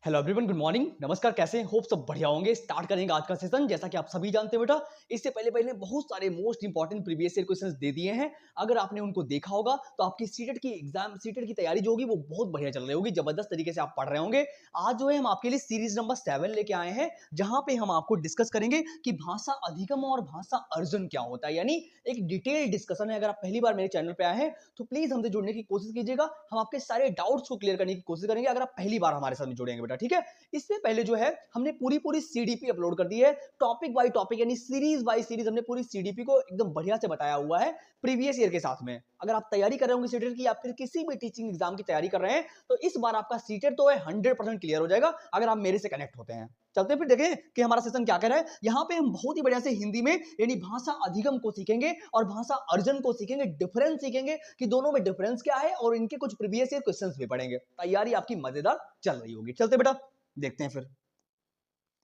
Hello everyone, good morning, नमस्कार। कैसे हैं? होप सब बढ़िया होंगे। स्टार्ट करेंगे आज का सेशन। जैसा कि आप सभी जानते हैं बेटा, इससे पहले पहले बहुत सारे most important previous year questions दे दिए हैं। अगर आपने उनको देखा होगा तो आपकी सीटेट की तैयारी जो होगी वो बहुत बढ़िया चल रही होगी, जबरदस्त तरीके से आप पढ़ रहे होंगे। आज जो है हम आपके लिए सीरीज नंबर 7 लेके आए हैं, जहां पे हम आपको डिस्कस करेंगे कि भाषा अधिगम और भाषा अर्जन क्या होता है। यानी एक डिटेल डिस्कशन है। अगर आप पहली बार मेरे चैनल पे आए हैं तो प्लीज हमसे जुड़ने की कोशिश कीजिएगा। हम आपके सारे डाउट्स को क्लियर करने की कोशिश करेंगे अगर आप पहली बार हमारे साथ जुड़ेंगे बेटा, ठीक है। इससे पहले जो है हमने पूरी सीडीपी अपलोड कर दी है, टॉपिक बाय टॉपिक, यानी सीरीज बाय सीरीज हमने पूरी सीडीपी को एकदम बढ़िया से बताया हुआ है प्रीवियस ईयर के साथ में। अगर आप तैयारी कर रहे होंगे सीटेट की या फिर किसी भी टीचिंग एग्जाम की तैयारी कर रहे हैं तो इस बार आपका सीटेट तो है 100% क्लियर हो जाएगा अगर आप मेरे से कनेक्ट होते हैं। चलते फिर देखें कि हमारा सेशन क्या कर रहा है। यहाँ पे हम बहुत ही बढ़िया से हिंदी में यानी भाषा अधिगम को सीखेंगे और भाषा अर्जन को सीखेंगे। डिफरेंस सीखेंगे कि दोनों में डिफरेंस क्या है और इनके कुछ प्रीवियस ईयर क्वेश्चंस भी पढ़ेंगे। तैयारी आपकी मजेदार चल रही होगी। चलते बेटा देखते हैं फिर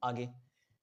आगे।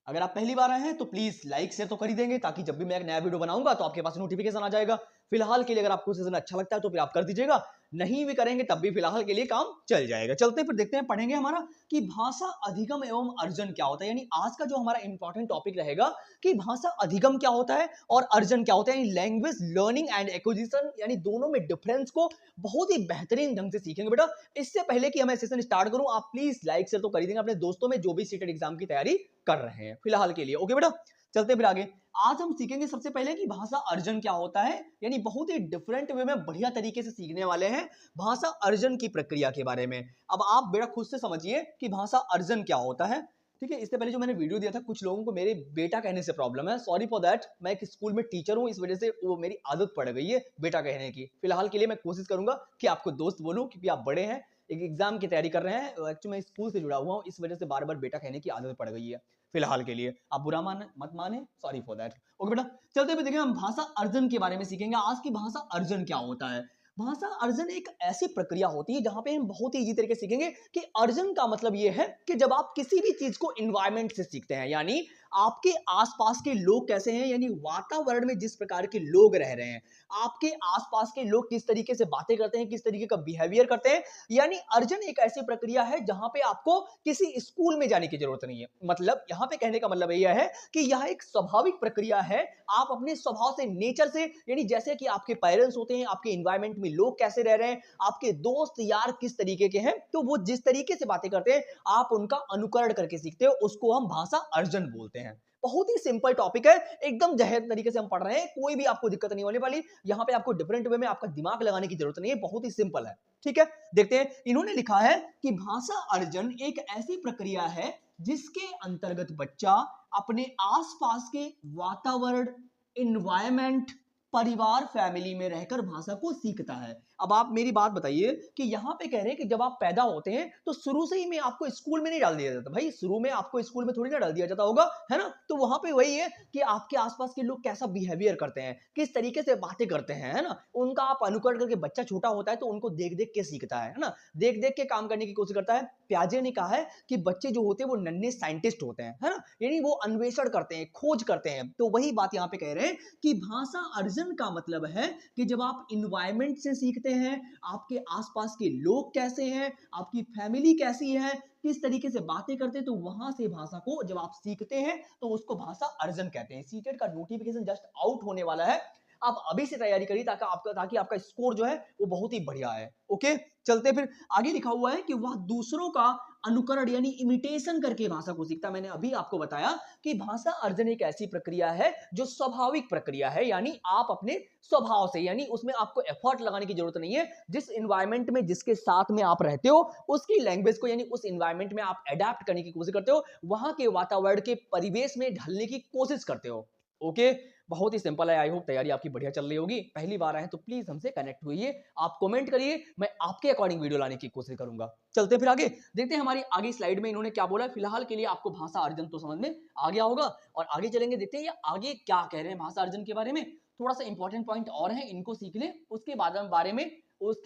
अगर आप पहली बार आए हैं तो प्लीज लाइक शेयर तो कर ही देंगे, ताकि जब भी मैं एक नया वीडियो बनाऊंगा तो आपके पास नोटिफिकेशन आ जाएगा। फिलहाल के लिए अगर आपको सेशन अच्छा लगता है तो फिर आप कर दीजिएगा, नहीं भी करेंगे तब भी फिलहाल के लिए काम चल जाएगा। चलते फिर देखते हैं, पढ़ेंगे हमारा कि भाषा अधिगम एवं अर्जन क्या होता है। यानी आज का जो हमारा इंपॉर्टेंट टॉपिक रहेगा कि भाषा अधिगम क्या होता है और अर्जन क्या होता है। लैंग्वेज लर्निंग एंड एक्विजिशन, यानी दोनों में डिफरेंस को बहुत ही बेहतरीन ढंग से सीखेंगे बेटा। इससे पहले कि मैं सेशन स्टार्ट करूं, आप प्लीज लाइक शेयर तो कर ही देंगे अपने दोस्तों में जो भी सीटेड एग्जाम की तैयारी कर रहे हैं फिलहाल के लिए। ओके बेटा, चलते फिर आगे। आज हम सीखेंगे सबसे पहले कि भाषा अर्जन क्या होता है, यानी बहुत ही डिफरेंट वे में बढ़िया तरीके से सीखने वाले हैं भाषा अर्जन की प्रक्रिया के बारे में। अब आप बेटा खुद से समझिए कि भाषा अर्जन क्या होता है, ठीक है। इससे पहले जो मैंने वीडियो दिया था, कुछ लोगों को मेरे बेटा कहने से प्रॉब्लम है, सॉरी फॉर दैट। मैं एक स्कूल में टीचर हूं, इस वजह से वो मेरी आदत पड़ गई है बेटा कहने की। फिलहाल के लिए मैं कोशिश करूंगा कि आपको दोस्त बोलूं, क्योंकि आप बड़े हैं, एक एग्जाम की तैयारी कर रहे हैं। एक्चुअली मैं स्कूल से जुड़ा हुआ हूं, इस वजह से बार बार बेटा कहने की आदत पड़ गई है। फिलहाल के लिए आप बुरा मान मत माने, सॉरी फॉर दैट। ओके बेटा, चलते हुए देखें हम भाषा अर्जन के बारे में सीखेंगे आज की भाषा अर्जन क्या होता है। भाषा अर्जन एक ऐसी प्रक्रिया होती है जहां पे हम बहुत ही इजी तरीके से सीखेंगे कि अर्जन का मतलब यह है कि जब आप किसी भी चीज को एनवायरमेंट से सीखते हैं, यानी आपके आसपास के लोग कैसे हैं, यानी वातावरण में जिस प्रकार के लोग रह रहे हैं, आपके आसपास के लोग किस तरीके से बातें करते हैं, किस तरीके का बिहेवियर करते हैं। यानी अर्जन एक ऐसी प्रक्रिया है जहां पे आपको किसी स्कूल में जाने की जरूरत नहीं है। मतलब यहां पे कहने का मतलब यह है कि यह एक स्वाभाविक प्रक्रिया है। आप अपने स्वभाव से, नेचर से, यानी जैसे कि आपके पेरेंट्स होते हैं, आपके एनवायरमेंट में लोग कैसे रह रहे हैं, आपके दोस्त यार किस तरीके के हैं, तो वो जिस तरीके से बातें करते हैं आप उनका अनुकरण करके सीखते हो, उसको हम भाषा अर्जन बोलते हैं। बहुत ही सिंपल टॉपिक है, एकदम जहर तरीके से हम पढ़ रहे हैं, कोई भी आपको दिक्कत नहीं होने वाली। यहां पे आपको डिफरेंट वे में आपका दिमाग लगाने की जरूरत नहीं है, बहुत ही सिंपल है, ठीक है। देखते हैं, इन्होंने लिखा है कि भाषा अर्जन एक ऐसी प्रक्रिया है जिसके अंतर्गत बच्चा अपने आसपास के वातावरण, इन्वायरमेंट, परिवार, फैमिली में रहकर भाषा को सीखता है। अब आप मेरी बात बताइए कि यहाँ पे कह रहे हैं कि जब आप पैदा होते हैं तो शुरू से ही में आपको स्कूल में नहीं डाल दिया जाता। भाई शुरू में आपको स्कूल में थोड़ी ना डाल दिया जाता होगा, है ना। तो वहां पे वही है कि आपके आसपास के लोग कैसा बिहेवियर करते हैं, किस तरीके से बातें करते हैं, है ना, उनका आप अनुकरण करके, बच्चा छोटा होता है तो उनको देख देख के सीखता है ना, देख देख के काम करने की कोशिश करता है। प्याजे ने कहा है कि बच्चे जो होते हैं वो नन्हे साइंटिस्ट होते हैं, है ना, यानी वो अन्वेषण करते हैं, खोज करते हैं। तो वही बात यहाँ पे कह रहे हैं कि भाषा अर्जन का मतलब है कि जब आप इन्वायरमेंट से सीखते हैं, आपके आसपास के लोग कैसे हैं, आपकी फैमिली कैसी है, किस तरीके से बातें करते हैं, तो वहां से भाषा को जब आप सीखते हैं तो उसको भाषा अर्जन कहते हैं। सीटेट का नोटिफिकेशन जस्ट आउट होने वाला है, आप अभी से तैयारी करिए ताकि आपका स्कोर जो है वो बहुत ही बढ़िया है। ओके, चलते फिर आगे। लिखा हुआ है कि वह दूसरों का अनुकरण यानी इमिटेशन करके भाषा को सीखता। मैंने अभी आपको बताया कि भाषा अर्जन एक ऐसी प्रक्रिया है जो स्वाभाविक प्रक्रिया है, यानी आप अपने स्वभाव से, यानी उसमें आपको एफर्ट लगाने की जरूरत नहीं है। जिस एनवायरमेंट में, जिसके साथ में आप रहते हो, उसकी लैंग्वेज को, यानी उस एनवायरमेंट में आप अडेप्ट करने की कोशिश करते हो, वहां के वातावरण के परिवेश में ढलने की कोशिश करते हो। ओके, बहुत ही सिंपल है। आई होप तैयारी आपकी बढ़िया चल रही होगी। पहली बार आए तो प्लीज हमसे कनेक्ट होइए, आप कमेंट करिए, मैं आपके अकॉर्डिंग वीडियो लाने की कोशिश करूंगा। चलते फिर आगे देखते हैं हमारी आगे स्लाइड में इन्होंने क्या बोला है। फिलहाल के लिए आपको भाषा अर्जन तो समझ में आ गया होगा, और आगे चलेंगे, देखते हैं ये आगे क्या कह रहे हैं भाषा अर्जन के बारे में। थोड़ा सा इंपॉर्टेंट पॉइंट और है, इनको सीख लें, उसके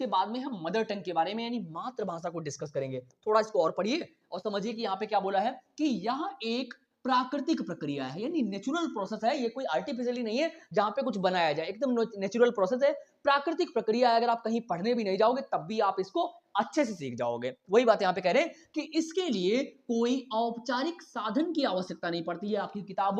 बाद में हम मदर टंग के बारे में यानी मातृभाषा को डिस्कस करेंगे। थोड़ा इसको और पढ़िए और समझिए कि यहाँ पे क्या बोला है कि यह एक प्राकृतिक प्रक्रिया है, यानी नेचुरल प्रोसेस है, ये कोई आर्टिफिशियली नहीं है जहां पे कुछ बनाया जाए, एकदम नेचुरल प्रोसेस है, प्राकृतिक प्रक्रिया है। अगर आप कहीं पढ़ने भी नहीं जाओगे तब भी आप इसको अच्छे से सीख जाओगे। वही बात यहाँ पे कह रहे हैं कि इसके लिए कोई औपचारिक साधन की आवश्यकता नहीं पड़ती है, आपकी किताब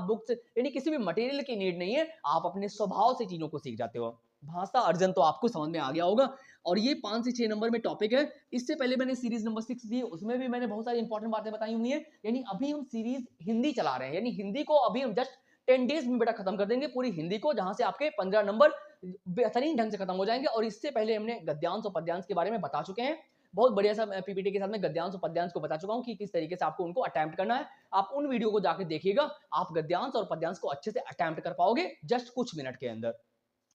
बुक्स यानी किसी भी मटेरियल की नीड नहीं है, आप अपने स्वभाव से चीजों को सीख जाते हो। भाषा अर्जन तो आपको समझ में आ गया होगा, और ये 5 से 6 नंबर में टॉपिक है। इससे पहले मैंने सीरीज नंबर 6 दी, उसमें भी मैंने बहुत सारी इंपॉर्टेंट बातें बताई हुई है। यानी अभी हम सीरीज हिंदी चला रहे हैं, यानी हिंदी को अभी हम जस्ट 10 डेज में बेटा खत्म कर देंगे पूरी हिंदी को, जहां से आपके 15 नंबर बेहतरीन ढंग से खत्म हो जाएंगे। और इससे पहले हमने गद्यांश और पद्यांश के बारे में बता चुके हैं, बहुत बढ़िया सा पीपीटी के साथ में गद्यांश और पद्यांश को बता चुका हूं कि किस तरीके से आपको उनको अटेम्प्ट करना है। आप उन वीडियो को जाकर देखिएगा, आप गद्यांश और पद्यांश को अच्छे से अटेम्प्ट कर पाओगे जस्ट कुछ मिनट के अंदर।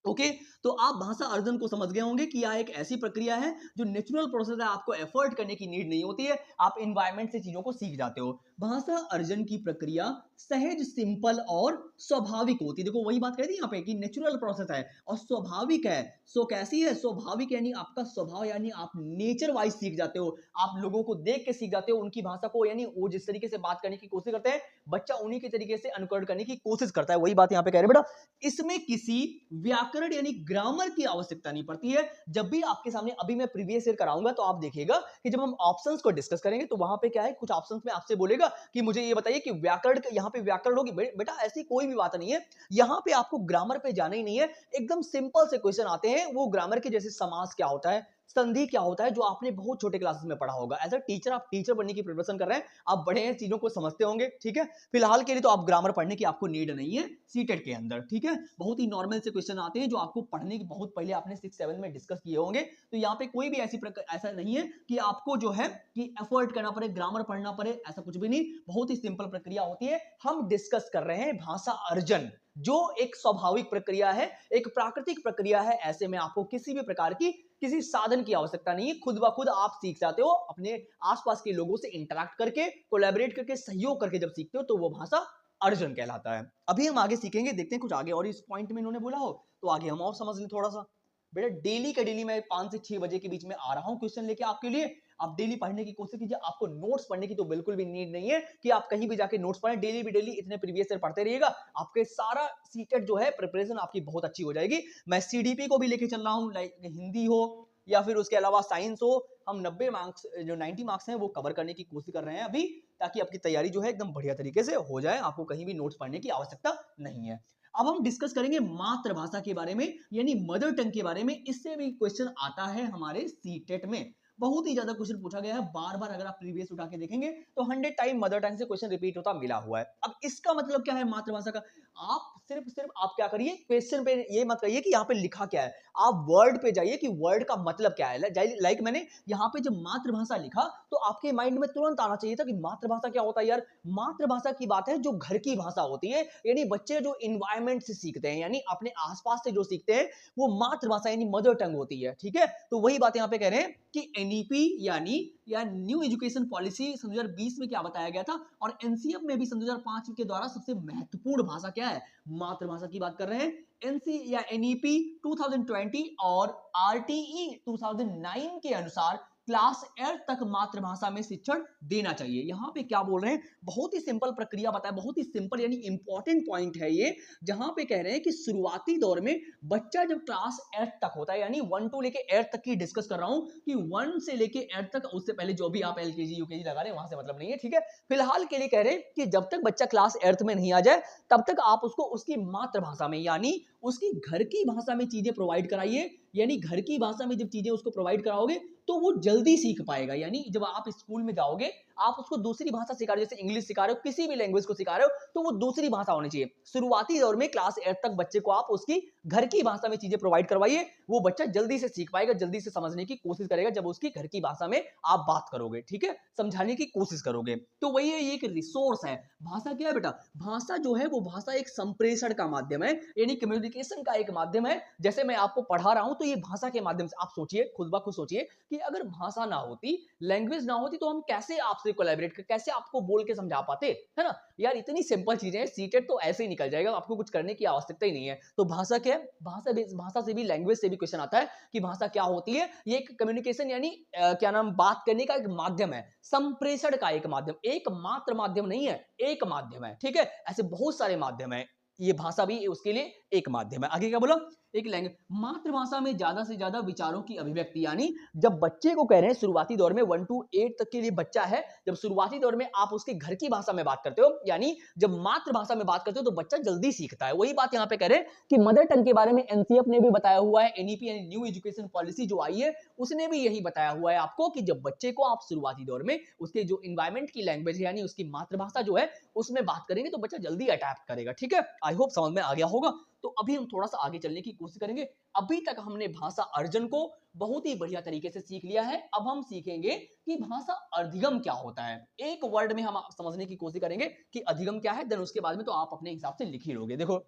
ओके, तो आप भाषा अर्जन को समझ गए होंगे कि यह एक ऐसी प्रक्रिया है जो नेचुरल प्रोसेस है, आपको एफर्ट करने की नीड नहीं होती है, आप एनवायरनमेंट से चीजों को सीख जाते हो। भाषा अर्जन की प्रक्रिया सहज, सिंपल और स्वाभाविक होती है। देखो वही बात कह दी यहाँ पे कि नेचुरल प्रोसेस है और स्वाभाविक है। सो कैसी है? स्वाभाविक यानी आपका स्वभाव, यानी आप नेचर वाइज सीख जाते हो, आप लोगों को देख के सीख जाते हो उनकी भाषा को, यानी वो जिस तरीके से बात करने की कोशिश करते हैं बच्चा उन्हीं के तरीके से अनुकरण करने की कोशिश करता है। वही बात यहाँ पे कह रहे हैं बेटा, इसमें किसी व्याकरण यानी ग्रामर की आवश्यकता नहीं पड़ती है। जब भी आपके सामने, अभी मैं प्रीवियस ईयर कराऊंगा तो आप देखिएगा कि जब हम ऑप्शंस को डिस्कस करेंगे तो वहां पे क्या है, कुछ ऑप्शंस में आपसे बोलेगा कि मुझे ये बताइए कि व्याकरण, यहाँ पे व्याकरण होगी। बेटा ऐसी कोई भी बात नहीं है, यहाँ पे आपको ग्रामर पे जाना ही नहीं है, एकदम सिंपल से क्वेश्चन आते हैं वो ग्रामर के, जैसे समास क्या होता है, संधि क्या होता है, जो आपने बहुत छोटे क्लासेस में पढ़ा होगा। एज अ टीचर, आप टीचर बनने की प्रिपरेशन कर रहे हैं, आप बड़े हैं, चीजों को समझते होंगे, ठीक है। फिलहाल के लिए तो आप ग्रामर पढ़ने की आपको नीड नहीं है सीटेट के अंदर, ठीक है। बहुत ही नॉर्मल से क्वेश्चन आते हैं जो आपको पढ़ने की बहुत पहले आपने 6-7 में डिस्कस किए होंगे। तो यहाँ पे कोई भी ऐसा नहीं है कि आपको जो है कि एफर्ट करना पड़े, ग्रामर पढ़ना पड़े, ऐसा कुछ भी नहीं, बहुत ही सिंपल प्रक्रिया होती है। हम डिस्कस कर रहे हैं भाषा अर्जन, जो एक स्वाभाविक प्रक्रिया है, एक प्राकृतिक प्रक्रिया है। ऐसे में आपको किसी भी प्रकार की, किसी साधन की आवश्यकता नहीं है, खुद ब खुद आप सीख जाते हो, अपने आसपास के लोगों से इंटरैक्ट करके, कोलैबोरेट करके, सहयोग करके जब सीखते हो तो वो भाषा अर्जन कहलाता है। अभी हम आगे सीखेंगे, देखते हैं कुछ आगे और इस पॉइंट में इन्होंने बोला हो तो आगे हम और समझ लें थोड़ा सा। बेटा डेली का डेली मैं 5 से 6 बजे के बीच में आ रहा हूं क्वेश्चन लेके आपके लिए, आप डेली पढ़ने की कोशिश कीजिए। आपको नोट्स पढ़ने की तो बिल्कुल भी नीड नहीं है कि आप कहीं भी जाके नोट्स पढ़ें, डेली इतने प्रीवियस ईयर पढ़ते रहिएगा, आपके सारा सीटेट जो है प्रिपरेशन आपकी बहुत अच्छी हो जाएगी। मैं सीडीपी को भी लेके चल रहा हूं, लाइक हिंदी हो या फिर उसके अलावा साइंस हो, हम 90 मार्क्स, जो 90 मार्क्स हैं वो कवर करने की कोशिश कर रहे हैं अभी, ताकि आपकी तैयारी जो है एकदम बढ़िया तरीके से हो जाए, आपको कहीं भी नोट्स पढ़ने की आवश्यकता नहीं है। अब हम डिस्कस करेंगे मातृभाषा के बारे में, यानी मदर टंग के बारे में। इससे भी क्वेश्चन आता है हमारे सीटेट में, बहुत ही ज्यादा क्वेश्चन पूछा गया है बार बार। अगर आप प्रीवियस उठा के देखेंगे तो 100 टाइम मदर टंग से क्वेश्चन रिपीट होता मिला हुआ है। अब इसका मतलब क्या है मातृभाषा का? आप सिर्फ आप क्या करिए, क्वेश्चन पे ये मत कहिए कि यहाँ पे लिखा क्या है, आप वर्ड पे जाइए कि वर्ड का मतलब क्या है। लाइक मैंने यहाँ पे जब मातृभाषा लिखा तो आपके माइंड में तुरंत आना चाहिए था कि मातृभाषा क्या होता है यार। मातृभाषा की बात है जो घर की भाषा होती है, यानी बच्चे जो इन्वायरमेंट से सीखते हैं, यानी अपने आसपास से जो सीखते हैं, वो मातृभाषा यानी मदर टंग होती है, ठीक है। तो वही बात यहाँ पे कह रहे हैं कि एनईपी यानी न्यू एजुकेशन पॉलिसी सन 2020 में क्या बताया गया था, और एनसीएफ में भी सन 2005 के द्वारा सबसे महत्वपूर्ण भाषा क्या है, मातृभाषा की बात कर रहे हैं। एनसी या एनईपी 2020 और आरटीई 2009 के अनुसार क्लास 8 तक मातृभाषा में शिक्षण देना चाहिए। यहां पे क्या बोल रहे हैं, बहुत ही सिंपल प्रक्रिया बताया, बहुत ही सिंपल यानी इंपॉर्टेंट पॉइंट है ये, जहां पे कह रहे हैं कि शुरुआती दौर में बच्चा जब क्लास 8 तक होता है, यानी 1 to लेके 8 तक की डिस्कस कर रहा हूं कि 1 से लेके 8 तक, उससे पहले जो भी आप एलकेजी यूकेजी लगा रहे हैं वहां से मतलब नहीं है, ठीक है। फिलहाल के लिए कह रहे हैं कि जब तक बच्चा क्लास 8 में नहीं आ जाए तब तक आप उसको उसकी मातृभाषा में, यानी उसकी घर की भाषा में चीजें प्रोवाइड कराइए। यानी घर की भाषा में जब चीजें उसको प्रोवाइड कराओगे तो वो जल्दी सीख पाएगा। यानी जब आप स्कूल में जाओगे, आप उसको दूसरी भाषा सिखा रहे हो, जैसे इंग्लिश सिखा रहे हो, किसी भी लैंग्वेज को सिखा रहे हो, तो वो दूसरी भाषा होनी चाहिए। शुरुआती दौर में क्लास 8 तक बच्चे को आप उसकी घर की भाषा में चीजें प्रोवाइड करवाइए, वो बच्चा जल्दी से सीख पाएगा, जल्दी से समझने की कोशिश करेगा जब उसकी घर की भाषा में आप बात करोगे, ठीक है, समझाने की कोशिश करोगे। तो वही है, ये एक रिसोर्स है। भाषा क्या है बेटा, भाषा जो है वो भाषा एक संप्रेषण का माध्यम है, यानी कम्युनिकेशन का एक माध्यम है। जैसे मैं आपको पढ़ा रहा हूं तो ये भाषा के माध्यम से आप सोचिए, खुद ब खुद सोचिए कि अगर भाषा ना होती, लैंग्वेज ना होती तो हम कैसे आपसे कोलैबोरेट कैसे आपको बोल के समझा पाते, है ना? यार इतनी सिंपल चीजें हैं, सीटेट तो ऐसे ही निकल जाएगा, आपको कुछ करने की आवश्यकता ही नहीं है। तो भाषा क्या है? भाषा से भी लैंग्वेज से भी क्वेश्चन आता है कि भाषा क्या होती है? ये एक कम्युनिकेशन यानी क्या नाम बात करने का एक माध्यम है, संप्रेषण का एक माध्यम, एकमात्र माध्यम नहीं है, एक माध्यम है, ठीक है? ऐसे बहुत सारे माध्यम हैं। ये भाषा भी उसके लिए एक माध्यम है। आगे क्या बोला? एक लैंग्वेज मातृभाषा में ज्यादा से ज्यादा विचारों की अभिव्यक्ति यानी जब बच्चे को कह रहे हैं शुरुआती दौर में 1 to 8 तक के लिए बच्चा है, जब शुरुआती दौर में आप उसके घर की भाषा में बात करते हो यानी जब मातृभाषा में बात करते हो तो बच्चा जल्दी सीखता है। वही बात यहाँ पे कह रहे हैं कि मदर टंग के बारे में एनसीएफ ने भी बताया हुआ है, एनईपी यानी न्यू एजुकेशन पॉलिसी जो आई है उसने भी यही बताया हुआ है आपको कि जब बच्चे को आप शुरुआती दौर में उसके जो इन्वायरमेंट की लैंग्वेज है यानी उसकी मातृभाषा जो है उसमें बात करेंगे तो बच्चा जल्दी अडैप्ट करेगा। ठीक है, आई होप समझ में आ गया होगा। तो अभी हम थोड़ा सा आगे चलने की कोशिश करेंगे। अभी तक हमने भाषा अर्जन को बहुत ही बढ़िया तरीके से सीख लिया है। अब हम सीखेंगे कि भाषा अधिगम क्या होता है। एक वर्ड में हम समझने की कोशिश करेंगे कि अधिगम क्या है, देन उसके बाद में तो आप अपने हिसाब से लिख ही लोगे। देखो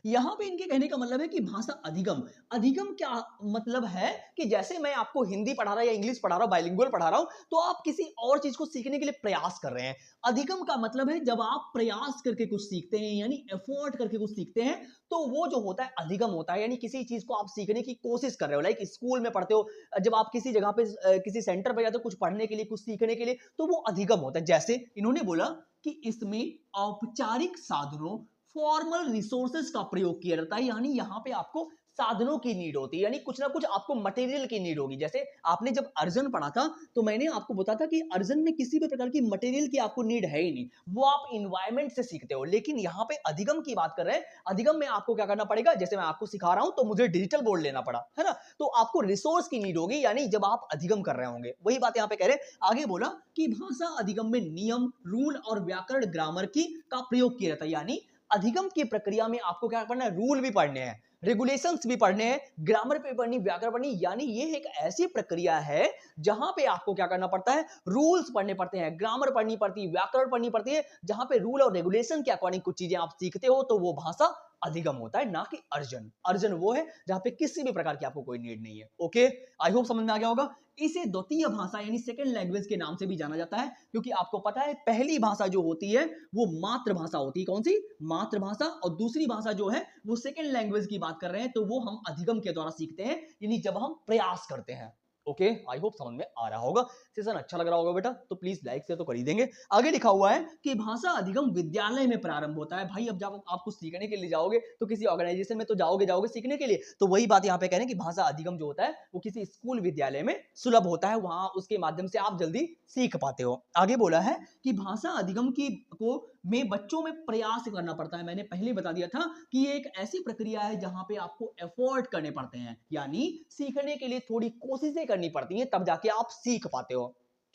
यहां पे इनके कहने का मतलब है कि भाषा अधिगम, अधिगम क्या मतलब है कि जैसे मैं आपको हिंदी पढ़ा रहा या इंग्लिश पढ़ा रहा हूं, बाइलिंगुअल पढ़ा रहा हूं, तो आप किसी और चीज को सीखने के लिए प्रयास कर रहे हैं। अधिगम का मतलब है जब आप प्रयास करके कुछ सीखते हैं यानी एफर्ट करके कुछ सीखते हैं तो वो जो होता है अधिगम होता है। यानी किसी चीज को आप सीखने की कोशिश कर रहे हो, लाइक स्कूल में पढ़ते हो, जब आप किसी जगह पे किसी सेंटर पर जाते हो कुछ पढ़ने के लिए कुछ सीखने के लिए तो वो अधिगम होता है। जैसे इन्होंने बोला कि इसमें औपचारिक साधनों फॉर्मल रिसोर्सेज का प्रयोग किया जाता है यानी यहां पे आपको साधनों की नीड होती है यानी कुछ ना कुछ आपको मटेरियल की नीड होगी। जैसे आपने जब अर्जन पढ़ा था तो मैंने आपको बताया था कि अर्जन में किसी भी प्रकार की मटेरियल की आपको नीड है ही नहीं, वो आप इन्वायरमेंट से सीखते हो। लेकिन यहाँ पे अधिगम की बात कर रहे हैं, अधिगम में आपको क्या करना पड़ेगा, जैसे मैं आपको सिखा रहा हूं तो मुझे डिजिटल बोर्ड लेना पड़ा है ना, तो आपको रिसोर्स की नीड होगी यानी जब आप अधिगम कर रहे होंगे। वही बात यहाँ पे कह रहे हैं। आगे बोला कि भाषा अधिगम में नियम, रूल और व्याकरण, ग्रामर की का प्रयोग किया जाता है यानी अधिगम की प्रक्रिया में आपको क्या पढ़ना है, रूल भी पढ़ने हैं, रेगुलेशंस भी पढ़ने हैं, ग्रामर पे पढ़नी, व्याकरण पढ़नी। यानी ये एक ऐसी प्रक्रिया है जहां पे आपको क्या करना पड़ता है, रूल्स पढ़ने पड़ते हैं, ग्रामर पढ़नी पड़ती है, व्याकरण पढ़नी पड़ती है। जहां पे रूल और रेगुलेशन के अकॉर्डिंग कुछ चीजें आप सीखते हो तो वो भाषा अधिगम होता है, ना कि अर्जन। अर्जन वो है जहां पे किसी भी प्रकार की आपको कोई नीड नहीं है। ओके, आई होप समझ में आ गया होगा। इसे द्वितीय भाषा यानी सेकंड लैंग्वेज के नाम से भी जाना जाता है क्योंकि आपको पता है पहली भाषा जो होती है वो मातृभाषा होती है। कौन सी? मातृभाषा। और दूसरी भाषा जो है वो सेकंड लैंग्वेज की बात कर रहे हैं तो वो हम अधिगम के द्वारा सीखते हैं यानी जब हम प्रयास करते हैं। ओके, आई होप समझ में आ रहा होगा। सेशन अच्छा लग रहा होगा बेटा तो प्लीज लाइक से तो कर ही देंगे। आगे लिखा हुआ है कि भाषा अधिगम विद्यालय में प्रारंभ होता है। भाई अब जब आप कुछ सीखने के लिए जाओगे तो किसी ऑर्गेनाइजेशन में तो जाओगे सीखने के लिए, तो वही बात यहाँ पे कह रहे हैं कि भाषा अधिगम जो होता है वो किसी स्कूल विद्यालय में सुलभ होता है, वहां उसके माध्यम से आप जल्दी सीख पाते हो। आगे बोला है कि भाषा अधिगम की को में बच्चों में प्रयास करना पड़ता है। मैंने पहले बता दिया था कि ये एक ऐसी प्रक्रिया है जहां पे आपको एफर्ट करने पड़ते हैं यानी सीखने के लिए थोड़ी कोशिशें करनी पड़ती हैं तब जाके आप सीख पाते हो।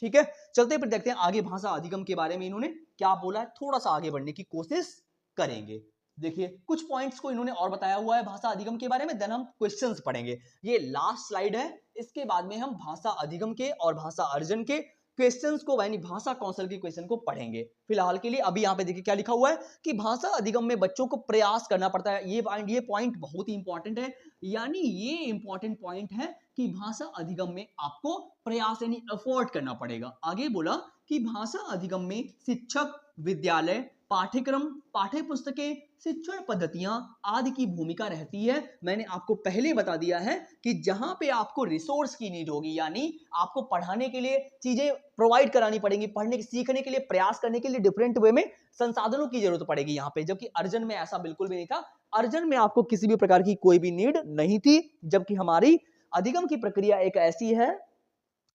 ठीक है, चलते फिर देखते हैं आगे भाषा अधिगम के बारे में इन्होंने क्या बोला है, थोड़ा सा आगे बढ़ने की कोशिश करेंगे। देखिए कुछ पॉइंट्स को इन्होंने और बताया हुआ है भाषा अधिगम के बारे में, देन हम क्वेश्चंस पढ़ेंगे। ये लास्ट स्लाइड है, इसके बाद में हम भाषा अधिगम के और भाषा अर्जन के क्वेश्चंस को यानी भाषा कौशल के क्वेश्चन को पढ़ेंगे। फिलहाल के लिए अभी यहाँ पे देखिए क्या लिखा हुआ है कि भाषा अधिगम में बच्चों को प्रयास करना पड़ता है। ये पॉइंट बहुत ही इंपॉर्टेंट है, यानी ये इंपॉर्टेंट पॉइंट है कि भाषा अधिगम में आपको प्रयास यानी एफर्ट करना पड़ेगा। आगे बोला कि भाषा अधिगम में शिक्षक, विद्यालय, पाठ्यक्रम, पाठ्य पुस्तकें, शिक्षण पद्धतियां आदि की भूमिका रहती है। मैंने आपको पहले बता दिया है कि जहां पे आपको रिसोर्स की नीड होगी यानी आपको पढ़ाने के लिए चीजें प्रोवाइड करानी पड़ेंगी, पढ़ने सीखने के लिए प्रयास करने के लिए डिफरेंट वे में संसाधनों की जरूरत पड़ेगी यहाँ पे, जबकि अर्जन में ऐसा बिल्कुल भी नहीं था। अर्जन में आपको किसी भी प्रकार की कोई भी नीड नहीं थी, जबकि हमारी अधिगम की प्रक्रिया एक ऐसी है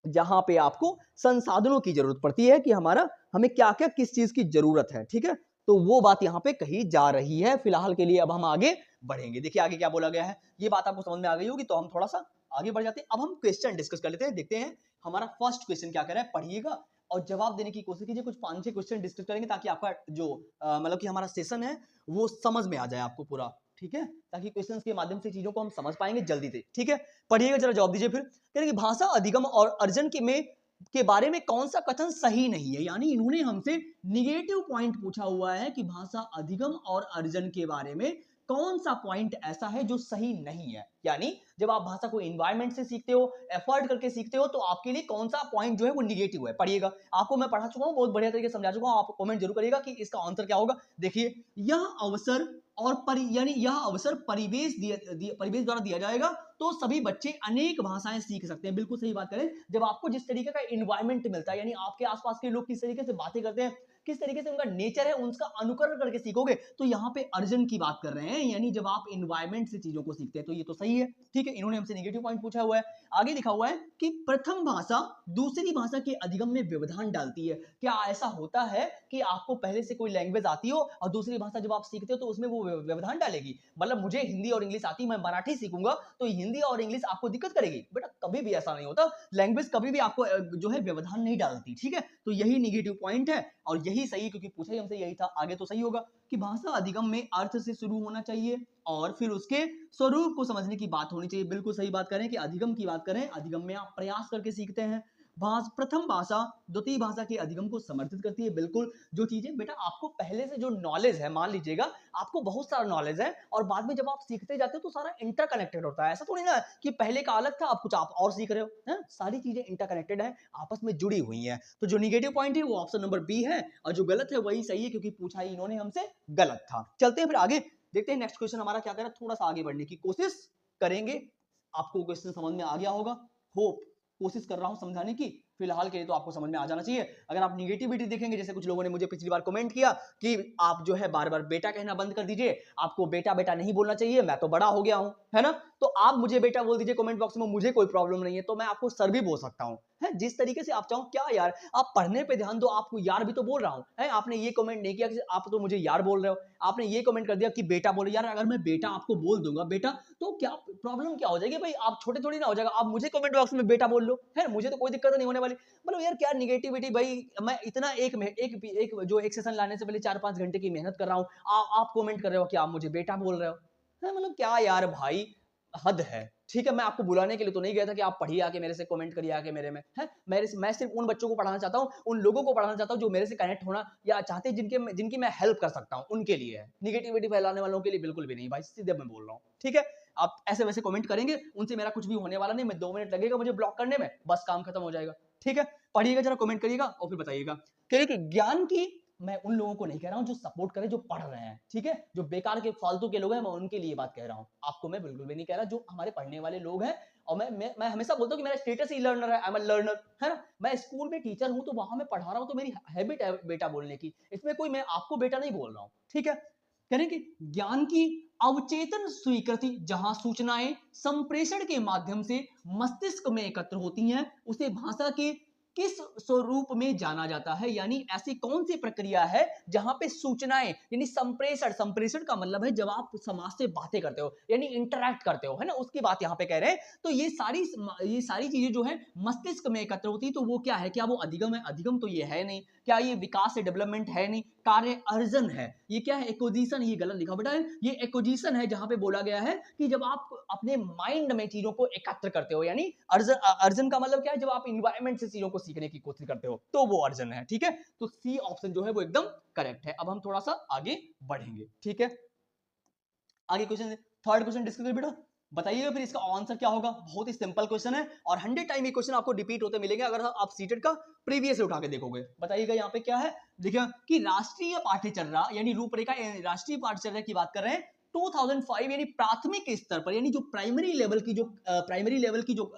जहां पे आपको संसाधनों की जरूरत पड़ती है कि हमें क्या क्या किस चीज की जरूरत है। ठीक है, तो वो बात यहां पे कही जा रही है। फिलहाल के लिए अब हम आगे बढ़ेंगे। देखिए आगे क्या बोला गया है, ये बात आपको समझ में आ गई होगी, तो हम थोड़ा सा आगे बढ़ जाते हैं। अब हम क्वेश्चन डिस्कस कर लेते हैं, देखते हैं हमारा फर्स्ट क्वेश्चन क्या कह रहा है। पढ़िएगा और जवाब देने की कोशिश कीजिए। कुछ 5-6 क्वेश्चन डिस्कस करेंगे ताकि आपका जो मतलब कि हमारा सेशन है वो समझ में आ जाए आपको पूरा। ठीक है, ताकि क्वेश्चंस के माध्यम से चीजों को हम समझ पाएंगे जल्दी से। ठीक है, पढ़िएगा जरा, जवाब दीजिए। फिर कह रहे कि भाषा अधिगम और अर्जन के बारे में कौन सा कथन सही नहीं है, यानी इन्होंने हमसे निगेटिव पॉइंट पूछा हुआ है कि भाषा अधिगम और अर्जन के बारे में कौन सा पॉइंट ऐसा है जो सही नहीं है। यानी जब आप भाषा को एनवायरनमेंट से सीखते हो, एफर्ट करके सीखते हो, तो आपके लिए कौन सा पॉइंट जो है वो निगेटिव है। पढ़िएगा, आपको मैं पढ़ा चुका हूं, बहुत बढ़िया तरीके से समझा चुका हूं। आप कमेंट जरूर करिएगा कि इसका आंसर क्या होगा। देखिए, यह अवसर और यानी यह अवसर परिवेश द्वारा दिया जाएगा तो सभी बच्चे अनेक भाषाएं सीख सकते हैं। बिल्कुल सही बात करें, जब आपको जिस तरीके का एनवायरनमेंट मिलता है, यानी आपके आसपास के लोग किस तरीके से बातें करते हैं, किस तरीके से उनका नेचर है, उसका अनुकरण करके सीखोगे। तो यहाँ पे अर्जन की बात कर रहे हैं, यानी जब आप एनवायरनमेंट से चीजों को सीखते हैं, तो ये तो सही है। ठीक है, इन्होंने हमसे नेगेटिव पॉइंट पूछा हुआ है। आगे लिखा हुआ है कि प्रथम भाषा दूसरी भाषा के अधिगम में व्यवधान डालती है। क्या ऐसा होता है कि आपको पहले से कोई लैंग्वेज आती हो और दूसरी भाषा जब आप सीखते हो तो उसमें वो व्यवधान डालेगी? मतलब मुझे हिंदी और इंग्लिश आती, मैं मराठी सीखूंगा तो हिंदी और इंग्लिश आपको दिक्कत करेगी? बेटा कभी भी ऐसा नहीं होता, लैंग्वेज कभी भी आपको जो है व्यवधान नहीं डालती। ठीक है, तो यही नेगेटिव पॉइंट है और यही सही, क्योंकि पूछा ही हमसे यही था। आगे तो सही होगा कि भाषा अधिगम में अर्थ से शुरू होना चाहिए और फिर उसके स्वरूप को समझने की बात होनी चाहिए। बिल्कुल सही बात करें कि अधिगम की बात करें, अधिगम में आप प्रयास करके सीखते हैं। प्रथम भाषा द्वितीय भाषा के अधिगम को समर्थित करती है। बिल्कुल, जो चीजें बेटा आपको पहले से जो नॉलेज है, मान लीजिएगा आपको बहुत सारा नॉलेज है और बाद में जब आप सीखते जाते हो तो सारा इंटरकनेक्टेड होता है। ऐसा थोड़ी ना कि पहले का अलग था, अब कुछ आप और सीख रहे हो, है? सारी चीजें इंटरकनेक्टेड है, आपस में जुड़ी हुई हैं। तो जो निगेटिव पॉइंट है वो ऑप्शन नंबर बी है और जो गलत है वही सही है, क्योंकि पूछा ही इन्होंने हमसे गलत था। चलते हैं फिर आगे, देखते हैं नेक्स्ट क्वेश्चन हमारा क्या कह रहा है। थोड़ा सा आगे बढ़ने की कोशिश करेंगे। आपको क्वेश्चन समझ में आ गया होगा, होप, कोशिश कर रहा हूं समझाने की। फिलहाल के लिए तो आपको समझ में आ जाना चाहिए। अगर आप निगेटिविटी देखेंगे, जैसे कुछ लोगों ने मुझे पिछली बार कमेंट किया कि आप जो है बार बार बेटा कहना बंद कर दीजिए, आपको बेटा बेटा नहीं बोलना चाहिए, मैं तो बड़ा हो गया हूं, है ना? तो आप मुझे बेटा बोल दीजिए कमेंट बॉक्स में, मुझे कोई प्रॉब्लम नहीं है, तो मैं आपको सर भी बोल सकता हूं, है? जिस तरीके से आप चाहो। क्या यार, आप पढ़ने पे ध्यान दो, आपको यार भी तो बोल रहा हूं, है? आपने ये कमेंट नहीं किया कि आप तो मुझे यार बोल रहे हो, आपने ये कमेंट कर दिया कि बेटा बोल। यार अगर मैं बेटा आपको बोल दूंगा बेटा, तो क्या प्रॉब्लम क्या हो जाएगी भाई? आप छोटे थोड़ी ना हो जाएगा, आप मुझे कमेंट बॉक्स में बेटा बोल लो, है? मुझे तो कोई दिक्कत नहीं होने वाली। मतलब यार क्या निगेटिविटी भाई, मैं इतना एक जो एक सेशन लाने से पहले 4-5 घंटे की मेहनत कर रहा हूँ, आप कमेंट कर रहे हो कि आप मुझे बेटा बोल रहे हो, है? मतलब क्या यार भाई, हद है। ठीक है, मैं आपको बुलाने के लिए तो नहीं गया था कि आप पढ़िए आके मेरे से, कमेंट करिए आके मेरे में, है? मैं सिर्फ उन बच्चों को पढ़ाना चाहता हूँ, उन लोगों को पढ़ाना चाहता हूँ जो मेरे से कनेक्ट होना या चाहते हैं, जिनकी मैं हेल्प कर सकता हूँ, उनके लिए है। निगेटिविटी फैलाने वालों के लिए बिल्कुल भी नहीं भाई, सीधे मैं बोल रहा हूँ। ठीक है, आप ऐसे वैसे कमेंट करेंगे, उनसे मेरा कुछ भी होने वाला नहीं। मैं 2 मिनट लगेगा मुझे ब्लॉक करने में, बस काम खत्म हो जाएगा। ठीक है, पढ़िएगा जरा, कमेंट करिएगा और फिर बताइएगा। क्योंकि ज्ञान की मैं उन लोगों को नहीं कह रहा हूं जो सपोर्ट करें, जो पढ़ रहे हैं। ठीक है, जो बेकार के फालतू के लोग हैं, मैं उनके लिए बात कह रहा हूं। आपको मैं बिल्कुल भी नहीं कह रहा, जो हमारे पढ़ने वाले लोग हैं। और मैं हमेशा बोलता हूं कि मेरा स्टेटस ही लर्नर है, आई एम अ लर्नर, है ना? मैं स्कूल में टीचर हूं तो वहां मैं पढ़ा रहा हूं, तो मेरी हैबिट है बेटा बोलने की। इसमें कोई मैं आपको बेटा नहीं बोल रहा हूं। ठीक है, करें कि ज्ञान की अवचेतन स्वीकृति, जहां सूचनाएं संप्रेषण के माध्यम से मस्तिष्क में एकत्र होती हैं, उसे भाषा के किस स्वरूप में जाना जाता है? यानी ऐसी कौन सी प्रक्रिया है जहां पे सूचनाएं, यानी संप्रेषण, संप्रेषण का मतलब है जब आप समाज से बातें करते हो, यानी इंटरैक्ट करते हो, है ना? उसकी बात यहां पे कह रहे हैं। तो ये सारी चीजें जो है मस्तिष्क में एकत्र होती है, तो वो क्या है? क्या वो अधिगम है? अधिगम तो ये है नहीं। क्या ये विकास है, डेवलपमेंट है नहीं, कार्य अर्जन है। ये क्या है? एक्विजिशन। ये गलत लिखा बेटा, ये एक्विजिशन है, जहां पे बोला गया है कि जब आप अपने माइंड में चीजों को एकत्र करते हो, यानी अर्जन। अर्जन का मतलब क्या है? जब आप इन्वायरमेंट से चीजों को सीखने की कोशिश करते हो, तो वो अर्जन है। ठीक है, तो सी ऑप्शन जो है वो एकदम करेक्ट है। अब हम थोड़ा सा आगे बढ़ेंगे। ठीक है, आगे क्वेश्चन, थर्ड क्वेश्चन डिस्कस करें बेटा। बताइएगा फिर इसका आंसर क्या होगा। बहुत ही सिंपल क्वेश्चन है और 100 टाइम ये क्वेश्चन आपको रिपीट होते मिलेंगे अगर आप सीटेट का प्रीवियस से उठा के देखोगे। बताइएगा यहाँ पे क्या है। देखिए कि राष्ट्रीय पाठ्यचर्या यानी रूपरेखा, राष्ट्रीय पाठ्यचर्या की बात कर रहे हैं 2005, यानी प्राथमिक स्तर पर, यानी जो प्राइमरी लेवल की जो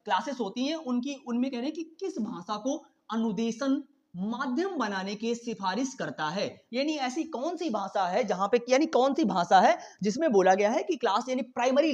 क्लासेस होती हैं उनकी, उनमें कह रहे हैं कि किस भाषा को अनुदेशन माध्यम बनाने की सिफारिश करता है। यानी ऐसी कौन सी भाषा है जहां पे, यानी कौन सी भाषा है जिसमें बोला गया है कि क्लास, यानी प्राइमरी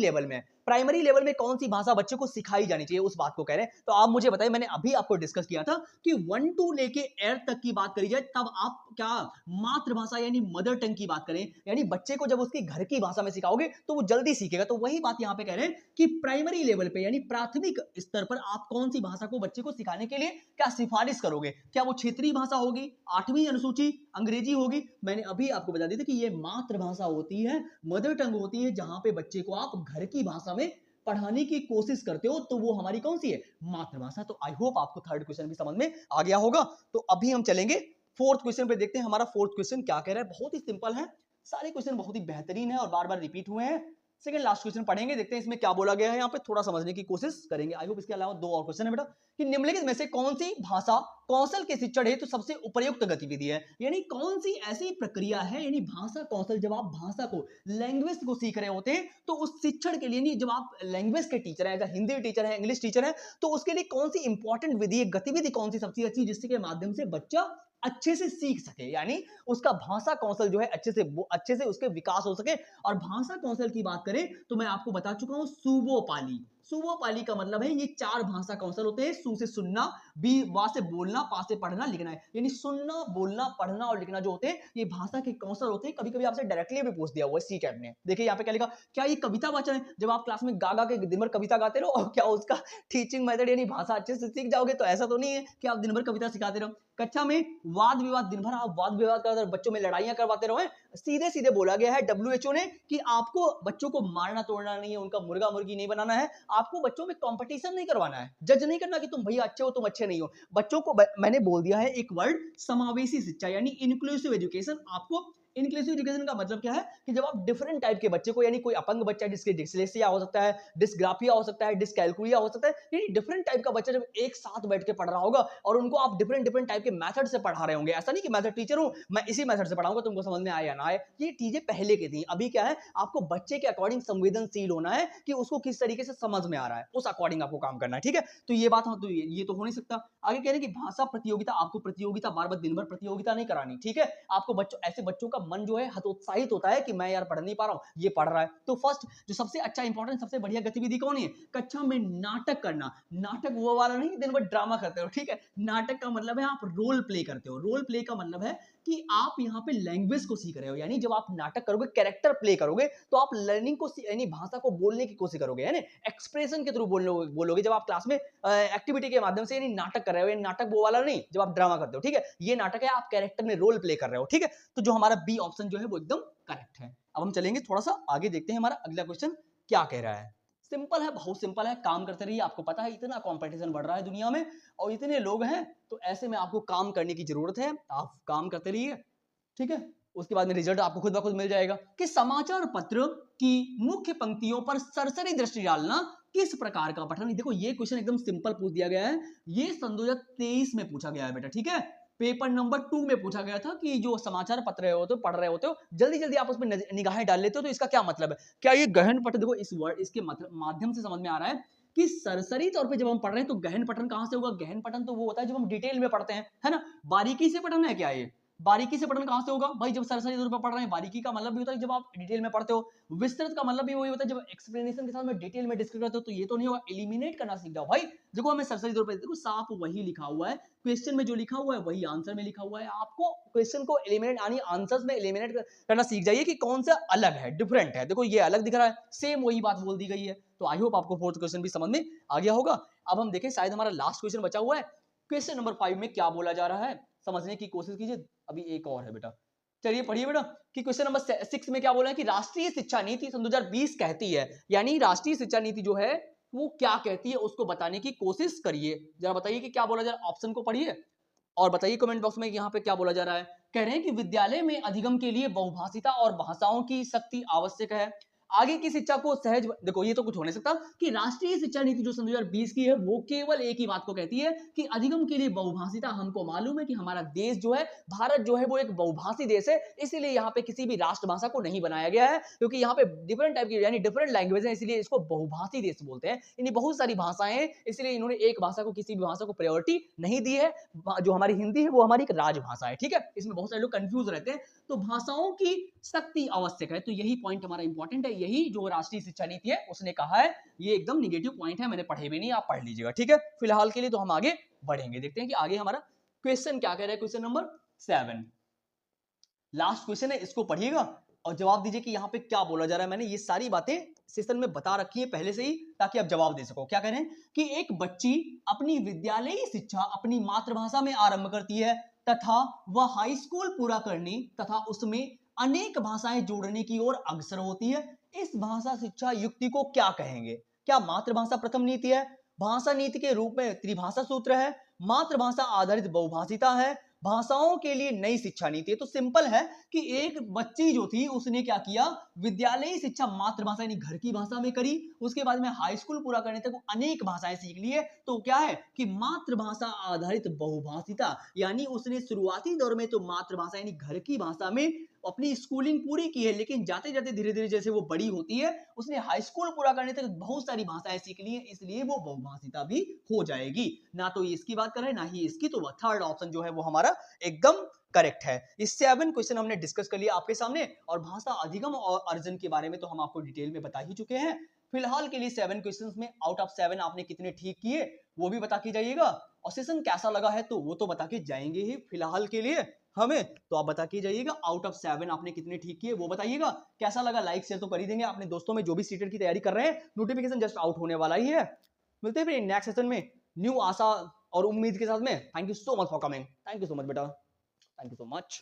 लेवल में कौन सी भाषा बच्चे को सिखाई जानी चाहिए, उस बात को कह रहे हैं। तो आप मुझे बताइए, मैंने अभी आपको डिस्कस किया था कि 1 to लेके 8 तक की बात करी जाए, तब आप क्या मातृभाषा यानी मदर टंग की बात करें, यानी बच्चे को जब उसकी घर की भाषा में सिखाओगे तो वो जल्दी सीखेगा। तो वही बात यहां पे कह रहे हैं कि प्राइमरी लेवल पे यानी प्राथमिक स्तर पर आप कौन सी भाषा को बच्चे को सिखाने के लिए क्या सिफारिश करोगे। क्या वो क्षेत्रीय भाषा होगी, 8वीं अनुसूची, अंग्रेजी होगी? मैंने अभी आपको बता दिया था कि ये मातृभाषा होती है, मदर टंग होती है, जहां पे बच्चे को आप घर की भाषा में पढ़ाने की कोशिश करते हो, तो वो हमारी कौन सी है? मातृभाषा। तो आई होप आपको थर्ड क्वेश्चन भी समझ में आ गया होगा। तो अभी हम चलेंगे फोर्थ क्वेश्चन पे, देखते हैं हमारा फोर्थ क्वेश्चन क्या कह रहा है। बहुत ही सिंपल है, सारे क्वेश्चन बहुत ही बेहतरीन है और बार बार रिपीट हुए हैं। सेकंड लास्ट क्वेश्चन पढ़ेंगे, देखते हैं इसमें क्या बोला गया है, यहाँ पे थोड़ा समझने की कोशिश करेंगे। आई होप इसके अलावा 2 और क्वेश्चन है बेटा कि निम्नलिखित में से कौन सी भाषा कौशल के शिक्षण हेतु सबसे उपयुक्त गतिविधि है, यानी कौन सी ऐसी प्रक्रिया है, यानी भाषा कौशल, जब आप भाषा को लैंग्वेज को सीख रहे होते हैं तो उस शिक्षण के लिए, नहीं जब आप लैंग्वेज के टीचर हैं, अगर हिंदी टीचर है, इंग्लिश टीचर है, तो उसके लिए कौन सी इंपॉर्टेंट विधि, गतिविधि कौन सी सबसे अच्छी, जिसके माध्यम से बच्चा अच्छे से सीख सके, यानी उसका भाषा कौशल जो है अच्छे से उसके विकास हो सके। और भाषा कौशल की बात करें तो मैं आपको बता चुका हूं सुबोपाली। सुबोपाली का मतलब है ये 4 भाषा कौशल होते हैं। सु से सुनना, बी वा से बोलना, पा से पढ़ना लिखना है, यानी सुनना, बोलना, पढ़ना और लिखना जो होते हैं ये भाषा के कौशल होते हैं। कभी कभी आपसे डायरेक्टली भी पूछ दिया हुआ है सी टैब ने। देखिए यहाँ पे क्या लिखा, क्या ये कविता वाचन है? जब आप क्लास में गा गा के दिन भर कविता गाते रहो, और क्या उसका टीचिंग मेथड यानी भाषा अच्छे से सीख जाओगे? तो ऐसा तो नहीं है कि आप दिन भर कविता सिखाते रहो। कक्षा में वाद विवाद, दिन भर आप वाद विवाद करते बच्चों में लड़ाइयां करवाते रहो। सीधे सीधे बोला गया है WHO ने कि आपको बच्चों को मारना तोड़ना नहीं है, उनका मुर्गा मुर्गी नहीं बनाना है, आपको बच्चों में कंपटीशन नहीं करवाना है, जज नहीं करना कि तुम भैया अच्छे हो तुम अच्छे नहीं हो। बच्चों को मैंने बोल दिया है एक वर्ड, समावेशी शिक्षा यानी इंक्लूसिव एजुकेशन। आपको इंक्लूसिव एजुकेशन का मतलब क्या है कि जब आप डिफरेंट टाइप के बच्चे को, यानी कोई अपंग बच्चा है जिसके डिस्लेक्सिया हो सकता है, डिस्ग्राफिया हो सकता है, डिस्कैल्कुलिया हो सकता है, यानी डिफरेंट टाइप का बच्चा जब एक साथ बैठ के पढ़ रहा होगा और उनको आप डिफरेंट डिफरेंट टाइप के मेथड से पढ़ा रहे होंगे। ऐसा नहीं कि मैथड टीचर हूं मैं इसी मेथड से पढ़ाऊंगा तुमको समझ में आए या ना आए, ये चीजें पहले की थी। अभी क्या है, आपको बच्चे के अकॉर्डिंग संवेदनशील होना है कि उसको किस तरीके से समझ में आ रहा है, उस अकॉर्डिंग आपको काम करना है, ठीक है। तो ये बात तो ये तो हो नहीं सकता। आगे कह रहे हैं कि भाषा प्रतियोगिता, आपको प्रतियोगिता बार बार दिन भर प्रतियोगिता नहीं करानी, ठीक है। आपको ऐसे बच्चों का मन जो है हतोत्साहित होता है कि मैं यार पढ़ नहीं पा रहा हूं, ये पढ़ रहा है। तो फर्स्ट जो सबसे अच्छा इंपॉर्टेंट सबसे बढ़िया गतिविधि कौन है? कक्षा में नाटक करना। नाटक वो वाला नहीं दिन भर ड्रामा करते हो, ठीक है। नाटक का मतलब है आप रोल प्ले करते हो। रोल प्ले का मतलब है कि आप यहाँ पे लैंग्वेज को सीख रहे हो, यानी जब आप नाटक करोगे, कैरेक्टर प्ले करोगे, तो आप लर्निंग को यानी भाषा को बोलने की कोशिश करोगे, यानी एक्सप्रेशन के थ्रू बोलोगे जब आप क्लास में एक्टिविटी के माध्यम से, यानी नाटक कर रहे हो। यानी नाटक वो वाला नहीं जब आप ड्रामा करते हो, ठीक है। ये नाटक है, आप कैरेक्टर में रोल प्ले कर रहे हो, ठीक है। तो जो हमारा बी ऑप्शन जो है वो एकदम करेक्ट है। अब हम चलेंगे थोड़ा सा आगे, देखते हैं हमारा अगला क्वेश्चन क्या कह रहा है। सिंपल है, बहुत सिंपल है, काम करते रहिए। आपको पता है इतना कंपटीशन बढ़ रहा है दुनिया में और इतने लोग हैं, तो ऐसे में आपको काम करने की जरूरत है। आप काम करते रहिए, ठीक है। उसके बाद में रिजल्ट आपको खुद ब खुद मिल जाएगा। कि समाचार पत्र की मुख्य पंक्तियों पर सरसरी दृष्टि डालना किस प्रकार का पठन? देखो ये क्वेश्चन एकदम सिंपल पूछ दिया गया है, ये सन 2023 में पूछा गया है बेटा, ठीक है। पेपर नंबर 2 में पूछा गया था कि जो समाचार पत्र होते हो, पढ़ रहे होते हो, जल्दी जल्दी आप उसमें निगाहें डाल लेते हो, तो इसका क्या मतलब है? क्या ये गहन पठन, देखो इस वर्ड इसके मतलब माध्यम से समझ में आ रहा है कि सरसरी तौर पे जब हम पढ़ रहे हैं तो गहन पठन कहां से होगा? गहन पठन तो वो होता है जब हम डिटेल में पढ़ते हैं, है ना। बारीकी से पढ़ना है क्या? ये बारीकी से पढ़ना कहां से होगा भाई? जब सरसरी तौर पर पढ़ रहे हैं। बारीकी का मतलब भी होता है जब आप डिटेल में पढ़ते हो। विस्तृत का मतलब भी वही होता है जब एक्सप्लेनेशन के साथ में डिटेल में डिस्कस करते हो। तो ये तो नहीं होगा, एलिमिनेट करना सीख जाओ भाई। देखो हमें सरसरी तौर पर, देखो साफ वही लिखा हुआ है, क्वेश्चन में जो लिखा हुआ है वही आंसर में लिखा हुआ है। आपको क्वेश्चन को एलिमिनेट यानी आंसर्स में एलिमिनेट करना सीख जाइए कि कौन सा अलग है, डिफरेंट है। देखो ये अलग दिख रहा है, सेम वही बात बोल दी गई है। तो आई होप आपको फोर्थ क्वेश्चन भी समझ में आ गया होगा। अब हम देखें, शायद हमारा लास्ट क्वेश्चन बचा हुआ है। क्वेश्चन नंबर 5 में क्या बोला जा रहा है, समझने की कोशिश कीजिए। अभी एक और है बेटा, चलिए पढ़िए बेटा। कि क्वेश्चन नंबर 6 में क्या बोला है कि राष्ट्रीय शिक्षा नीति सन 2020 कहती है, यानी राष्ट्रीय शिक्षा नीति जो है वो क्या कहती है उसको बताने की कोशिश करिए। जरा बताइए कि क्या बोला जा रहा है, ऑप्शन को पढ़िए और बताइए कमेंट बॉक्स में यहाँ पे क्या बोला जा रहा है। कह रहे हैं कि विद्यालय में अधिगम के लिए बहुभाषिता और भाषाओं की शक्ति आवश्यक है। आगे की शिक्षा को सहज, देखो ये तो कुछ हो नहीं सकता कि राष्ट्रीय शिक्षा नीति जो सन 2020 की है वो केवल एक ही बात को कहती है कि अधिगम के लिए बहुभाषिता। हमको मालूम है कि हमारा देश जो है, भारत जो है वो एक बहुभाषी देश है, इसलिए यहाँ पे किसी भी राष्ट्रभाषा को नहीं बनाया गया है, क्योंकि यहाँ पे डिफरेंट टाइप की यानी डिफरेंट लैंग्वेज है, इसलिए इसको बहुभाषी देश बोलते हैं। यानी बहुत सारी भाषाएं हैं, इसलिए इन्होंने एक भाषा को, किसी भी भाषा को प्रायोरिटी नहीं दी है। जो हमारी हिंदी है वो हमारी एक राजभाषा है, ठीक है। इसमें बहुत सारे लोग कंफ्यूज रहते हैं। तो भाषाओं की शक्ति आवश्यक है, तो यही पॉइंट हमारा इंपॉर्टेंट है। यही जो राष्ट्रीय शिक्षा नीति है उसने कहा है, ये एकदम निगेटिव पॉइंट है, मैंने पढ़े भी नहीं, आप पढ़ लीजिएगा, ठीक है। फिलहाल के लिए तो हम आगे बढ़ेंगे, देखते हैं कि आगे हमारा क्वेश्चन क्या कह रहा है। क्वेश्चन नंबर 7 लास्ट क्वेश्चन है, इसको पढ़िएगा और जवाब दीजिए कि यहाँ पे क्या बोला जा रहा है। मैंने ये सारी बातें सेशन में बता रखी है पहले से ही, ताकि आप जवाब दे सको। क्या कह रहे हैं कि एक बच्ची अपनी विद्यालयी शिक्षा अपनी मातृभाषा में आरंभ करती है तथा वह हाई स्कूल पूरा करने तथा उसमें अनेक भाषाएं जोड़ने की ओर अग्रसर होती है। इस भाषा शिक्षा युक्ति को क्या कहेंगे? क्या मातृभाषा प्रथम नीति है, भाषा नीति के रूप में त्रिभाषा सूत्र है, मातृभाषा आधारित बहुभाषिता है, भाषाओं के लिए नई शिक्षा नीति। तो सिंपल है कि एक बच्ची जो थी उसने क्या किया, विद्यालयी शिक्षा मातृभाषा यानी घर की भाषा में करी, उसके बाद में हाई स्कूल पूरा करने तक वो अनेक भाषाएं सीख ली है। तो क्या है कि मातृभाषा आधारित बहुभाषिता, यानी उसने शुरुआती दौर में तो मातृभाषा यानी घर की भाषा में अपनी स्कूलिंग पूरी की है, लेकिन जाते जाते धीरे धीरे जैसे वो बड़ी होती है उसने हाई स्कूल पूरा करने तक बहुत सारी भाषाएं सीख ली है, इसलिए वो बहुभाषिता भी हो जाएगी। ना तो इसकी बात कर रहे हैं ना ही इसकी, तो थर्ड ऑप्शन जो है वो हमारा एकदम करेक्ट है। इस 7 क्वेश्चन हमने डिस्कस कर लिया आपके सामने, और भाषा अधिगम और अर्जन के बारे में तो हम आपको डिटेल में बता ही चुके हैं। फिलहाल के लिए 7 क्वेश्चंस में आउट ऑफ 7 आपने कितने ठीक किए वो भी बता के जाइएगा, और सेशन कैसा लगा है तो वो तो बता के जाएंगे ही फिलहाल के लिए हमें, तो आप बता के जाइएगा आउट ऑफ 7 आपने कितने ठीक किए वो बताइएगा। कैसा लगा लाइक शेयर तो कर ही देंगे अपने दोस्तों में जो भी सीटेट की तैयारी कर रहे हैं, नोटिफिकेशन जस्ट आउट होने वाला ही है। मिलते हैं फिर नेक्स्ट सेशन में न्यू आशा और उम्मीद के साथ में। Thank you so much for coming, thank you so much बेटा, थैंक यू सो मच।